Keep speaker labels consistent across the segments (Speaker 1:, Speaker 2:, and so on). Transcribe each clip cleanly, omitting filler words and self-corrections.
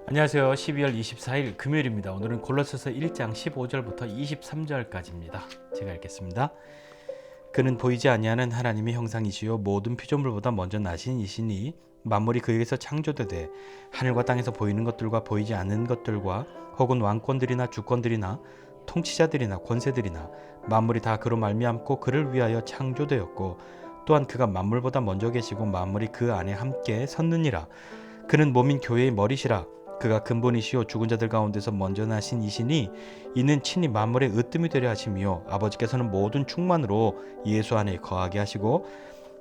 Speaker 1: 안녕하세요. 12월 24일 금요일입니다. 오늘은 골로새서 1장 15절부터 23절까지입니다. 제가 읽겠습니다. 그는 보이지 아니하는 하나님의 형상이시요 모든 피조물보다 먼저 나신 이시니 만물이 그에게서 창조되되 하늘과 땅에서 보이는 것들과 보이지 않는 것들과 혹은 왕권들이나 주권들이나 통치자들이나 권세들이나 만물이 다 그로 말미암고 그를 위하여 창조되었고 또한 그가 만물보다 먼저 계시고 만물이 그 안에 함께 섰느니라. 그는 몸인 교회의 머리시라. 그가 근본이시요 죽은 자들 가운데서 먼저 나신 이시니 이는 친히 만물의 으뜸이 되려 하심이요 아버지께서는 모든 충만으로 예수 안에 거하게 하시고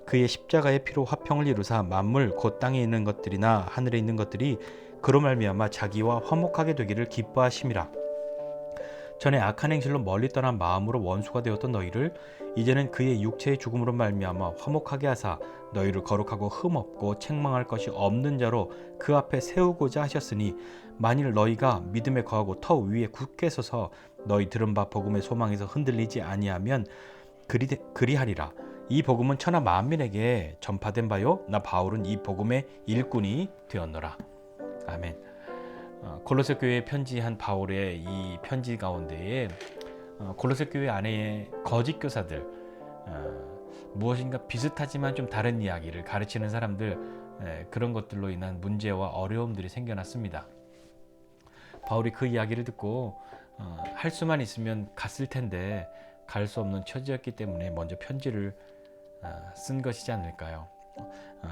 Speaker 1: 그의 십자가의 피로 화평을 이루사 만물 곧 땅에 있는 것들이나 하늘에 있는 것들이 그로 말미암아 자기와 화목하게 되기를 기뻐하심이라. 전에 악한 행실로 멀리 떠난 마음으로 원수가 되었던 너희를 이제는 그의 육체의 죽음으로 말미암아 화목하게 하사 너희를 거룩하고 흠없고 책망할 것이 없는 자로 그 앞에 세우고자 하셨으니 만일 너희가 믿음에 거하고 터 위에 굳게 서서 너희 들은 바 복음의 소망에서 흔들리지 아니하면 그리하리라. 이 복음은 천하 만민에게 전파된 바요 나 바울은 이 복음의 일꾼이 되었노라. 아멘. 골로새 교회에 편지한 바울의 이 편지 가운데에 골로새 교회 안에 거짓 교사들, 무엇인가 비슷하지만 좀 다른 이야기를 가르치는 사람들, 그런 것들로 인한 문제와 어려움들이 생겨났습니다. 바울이 그 이야기를 듣고 할 수만 있으면 갔을 텐데 갈 수 없는 처지였기 때문에 먼저 편지를 쓴 것이지 않을까요?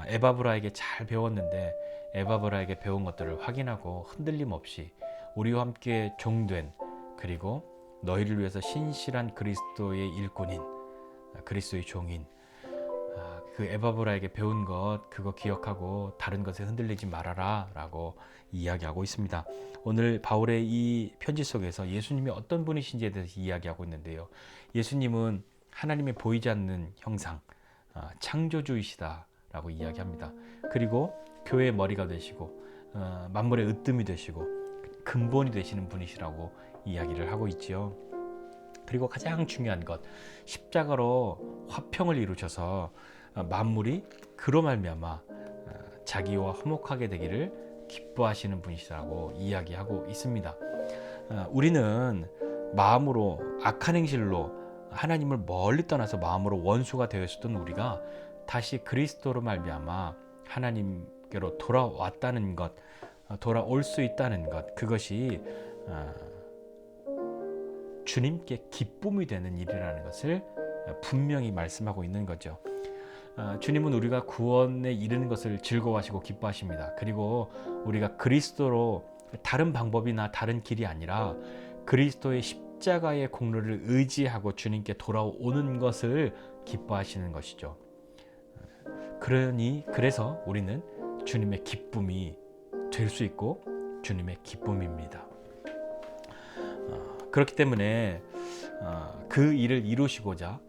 Speaker 1: 에바브라에게 잘 배웠는데 에바브라에게 배운 것들을 확인하고 흔들림 없이 우리와 함께 종된, 그리고 너희를 위해서 신실한 그리스도의 일꾼인, 그리스도의 종인, 그 에바브라에게 배운 것 그거 기억하고 다른 것에 흔들리지 말아라 라고 이야기하고 있습니다. 오늘 바울의 이 편지 속에서 예수님이 어떤 분이신지에 대해서 이야기하고 있는데요. 예수님은 하나님의 보이지 않는 형상, 창조주이시다 라고 이야기합니다. 그리고 교회의 머리가 되시고 만물의 으뜸이 되시고 근본이 되시는 분이시라고 이야기를 하고 있지요. 그리고 가장 중요한 것, 십자가로 화평을 이루셔서 만물이 그로 말미암아 자기와 화목하게 되기를 기뻐하시는 분이시라고 이야기하고 있습니다. 우리는 마음으로 악한 행실로 하나님을 멀리 떠나서 마음으로 원수가 되었었던 우리가 다시 그리스도로 말미암아 하나님께로 돌아왔다는 것, 돌아올 수 있다는 것, 그것이 주님께 기쁨이 되는 일이라는 것을 분명히 말씀하고 있는 거죠. 주님은 우리가 구원에 이르는 것을 즐거워하시고 기뻐하십니다. 그리고 우리가 그리스도로 다른 방법이나 다른 길이 아니라 그리스도의 십자가의 공로를 의지하고 주님께 돌아오는 것을 기뻐하시는 것이죠. 그래서 우리는 주님의 기쁨이 될 수 있고 주님의 기쁨입니다. 그렇기 때문에 그 일을 이루시고자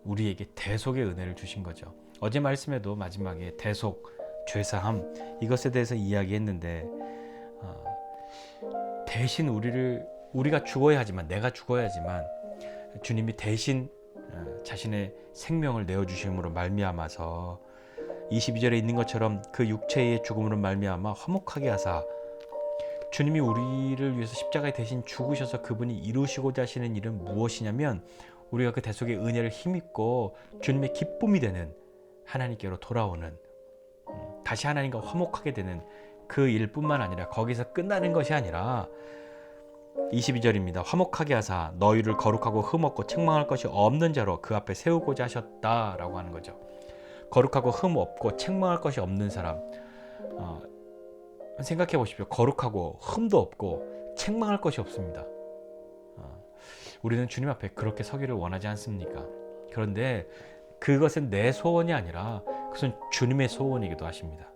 Speaker 1: 우리에게 대속의 은혜를 주신 거죠. 어제 말씀에도 마지막에 대속, 죄사함 이것에 대해서 이야기했는데 대신 우리가 죽어야 하지만, 내가 죽어야 하지만 주님이 대신 자신의 생명을 내어주심으로 말미암아서 22절에 있는 것처럼 그 육체의 죽음으로 말미암아 화목하게 하사, 주님이 우리를 위해서 십자가에 대신 죽으셔서 그분이 이루시고자 하시는 일은 무엇이냐면 우리가 그 대속의 은혜를 힘입고 주님의 기쁨이 되는, 하나님께로 돌아오는, 다시 하나님과 화목하게 되는 그 일뿐만 아니라 거기서 끝나는 것이 아니라 22절입니다. 화목하게 하사 너희를 거룩하고 흠없고 책망할 것이 없는 자로 그 앞에 세우고자 하셨다라고 하는 거죠. 거룩하고 흠없고 책망할 것이 없는 사람, 생각해 보십시오. 거룩하고 흠도 없고 책망할 것이 없습니다. 우리는 주님 앞에 그렇게 서기를 원하지 않습니까? 그런데 그것은 내 소원이 아니라 그것은 주님의 소원이기도 하십니다.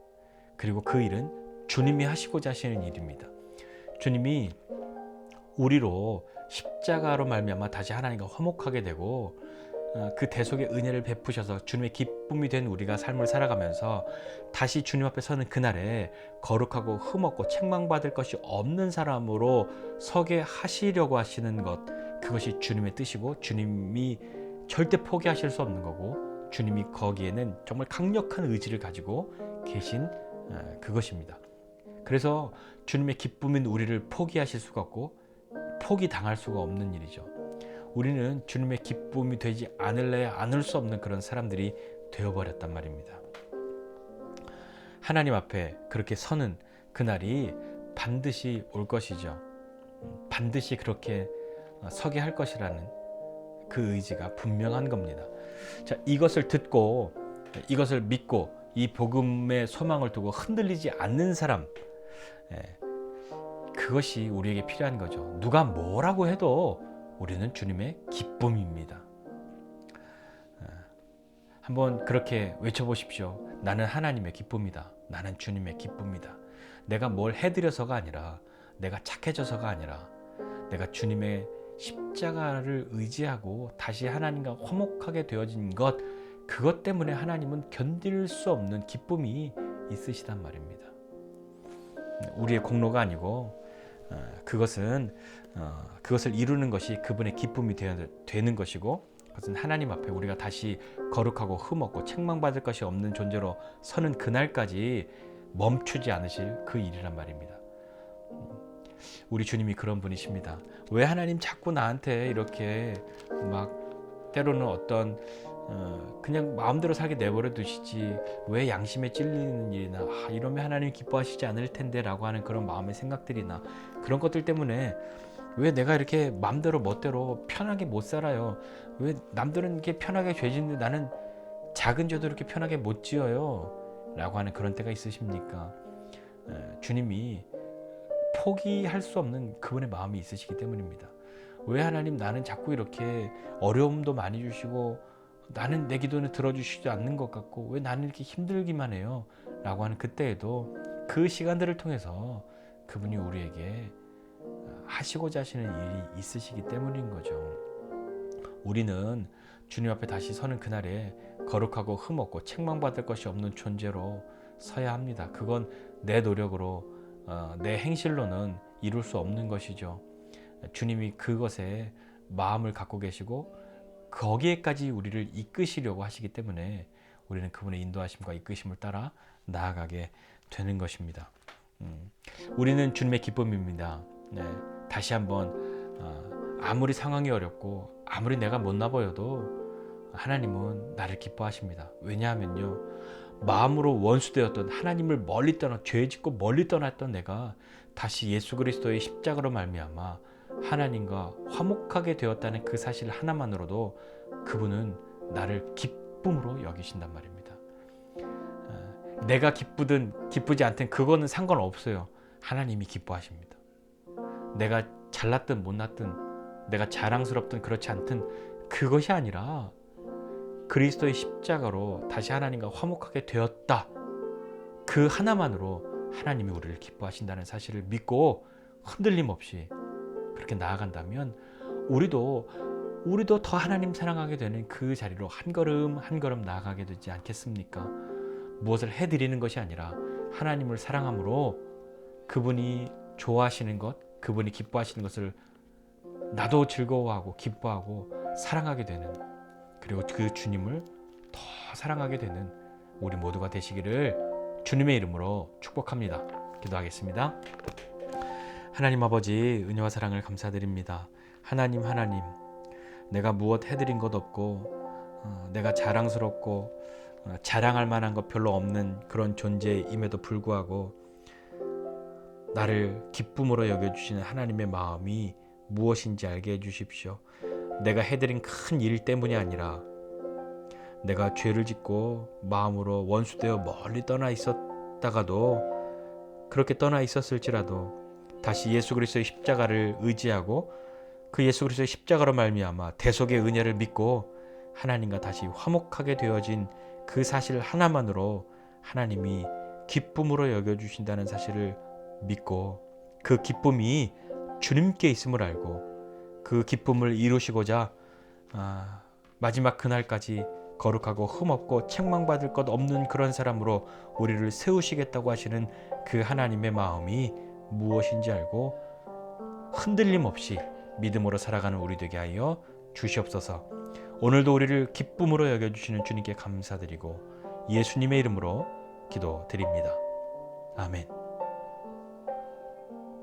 Speaker 1: 그리고 그 일은 주님이 하시고자 하시는 일입니다. 주님이 우리로 십자가로 말미암아 다시 하나님과 화목하게 되고 그 대속의 은혜를 베푸셔서 주님의 기쁨이 된 우리가 삶을 살아가면서 다시 주님 앞에 서는 그날에 거룩하고 흠없고 책망받을 것이 없는 사람으로 서게 하시려고 하시는 것, 그것이 주님의 뜻이고 주님이 절대 포기하실 수 없는 거고 주님이 거기에는 정말 강력한 의지를 가지고 계신 그것입니다. 그래서 주님의 기쁨인 우리를 포기하실 수가 없고 포기당할 수가 없는 일이죠. 우리는 주님의 기쁨이 되지 않을래야 않을 수 없는 그런 사람들이 되어버렸단 말입니다. 하나님 앞에 그렇게 서는 그날이 반드시 올 것이죠. 반드시 그렇게 서게 할 것이라는 그 의지가 분명한 겁니다. 자, 이것을 듣고 이것을 믿고 이 복음의 소망을 두고 흔들리지 않는 사람, 그것이 우리에게 필요한 거죠. 누가 뭐라고 해도 우리는 주님의 기쁨입니다. 한번 그렇게 외쳐보십시오. 나는 하나님의 기쁨이다. 나는 주님의 기쁨이다. 내가 뭘 해드려서가 아니라, 내가 착해져서가 아니라, 내가 주님의 십자가를 의지하고 다시 하나님과 화목하게 되어진 것, 그것 때문에 하나님은 견딜 수 없는 기쁨이 있으시단 말입니다. 우리의 공로가 아니고 그것을 이루는 것이 그분의 기쁨이 되는 것이고, 그것은 하나님 앞에 우리가 다시 거룩하고 흠없고 책망받을 것이 없는 존재로 서는 그날까지 멈추지 않으실 그 일이란 말입니다. 우리 주님이 그런 분이십니다. 왜 하나님 자꾸 나한테 이렇게 막 때로는 어떤 그냥 마음대로 살게 내버려 두시지, 왜 양심에 찔리는 일이나 이러면 하나님 기뻐하시지 않을 텐데 라고 하는 그런 마음의 생각들이나 그런 것들 때문에 왜 내가 이렇게 마음대로 멋대로 편하게 못 살아요? 왜 남들은 이렇게 편하게 죄 짓는데 나는 작은 죄도 이렇게 편하게 못 지어요? 라고 하는 그런 때가 있으십니까? 주님이 포기할 수 없는 그분의 마음이 있으시기 때문입니다. 왜 하나님 나는 자꾸 이렇게 어려움도 많이 주시고 나는 내 기도는 들어주시지 않는 것 같고 왜 나는 이렇게 힘들기만 해요? 라고 하는 그때에도 그 시간들을 통해서 그분이 우리에게 하시고자 하시는 일이 있으시기 때문인 거죠. 우리는 주님 앞에 다시 서는 그날에 거룩하고 흠없고 책망받을 것이 없는 존재로 서야 합니다. 그건 내 노력으로 내 행실로는 이룰 수 없는 것이죠. 주님이 그것에 마음을 갖고 계시고 거기에까지 우리를 이끄시려고 하시기 때문에 우리는 그분의 인도하심과 이끄심을 따라 나아가게 되는 것입니다. 우리는 주님의 기쁨입니다. 네, 다시 한번 아무리 상황이 어렵고 아무리 내가 못나 보여도 하나님은 나를 기뻐하십니다. 왜냐하면요, 마음으로 원수되었던 하나님을 멀리 떠나 죄 짓고 멀리 떠났던 내가 다시 예수 그리스도의 십자가로 말미암아 하나님과 화목하게 되었다는 그 사실 하나만으로도 그분은 나를 기쁨으로 여기신단 말입니다. 내가 기쁘든 기쁘지 않든 그거는 상관없어요. 하나님이 기뻐하십니다. 내가 잘났든 못났든 내가 자랑스럽든 그렇지 않든 그것이 아니라 그리스도의 십자가로 다시 하나님과 화목하게 되었다, 그 하나만으로 하나님이 우리를 기뻐하신다는 사실을 믿고 흔들림 없이 그렇게 나아간다면 우리도 더 하나님 사랑하게 되는 그 자리로 한 걸음 한 걸음 나아가게 되지 않겠습니까? 무엇을 해드리는 것이 아니라 하나님을 사랑함으로 그분이 좋아하시는 것, 그분이 기뻐하시는 것을 나도 즐거워하고 기뻐하고 사랑하게 되는, 그리고 그 주님을 더 사랑하게 되는 우리 모두가 되시기를 주님의 이름으로 축복합니다. 기도하겠습니다. 하나님 아버지, 은혜와 사랑을 감사드립니다. 하나님, 내가 무엇 해드린 것 없고 내가 자랑스럽고 자랑할 만한 것 별로 없는 그런 존재임에도 불구하고 나를 기쁨으로 여겨주시는 하나님의 마음이 무엇인지 알게 해주십시오. 내가 해드린 큰 일 때문이 아니라 내가 죄를 짓고 마음으로 원수되어 멀리 떠나 있었다가도, 그렇게 떠나 있었을지라도 다시 예수 그리스도의 십자가를 의지하고 그 예수 그리스도의 십자가로 말미암아 대속의 은혜를 믿고 하나님과 다시 화목하게 되어진 그 사실 하나만으로 하나님이 기쁨으로 여겨주신다는 사실을 믿고 그 기쁨이 주님께 있음을 알고 그 기쁨을 이루시고자 마지막 그날까지 거룩하고 흠없고 책망받을 것 없는 그런 사람으로 우리를 세우시겠다고 하시는 그 하나님의 마음이 무엇인지 알고 흔들림 없이 믿음으로 살아가는 우리 되게 하여 주시옵소서. 오늘도 우리를 기쁨으로 여겨주시는 주님께 감사드리고 예수님의 이름으로 기도드립니다. 아멘.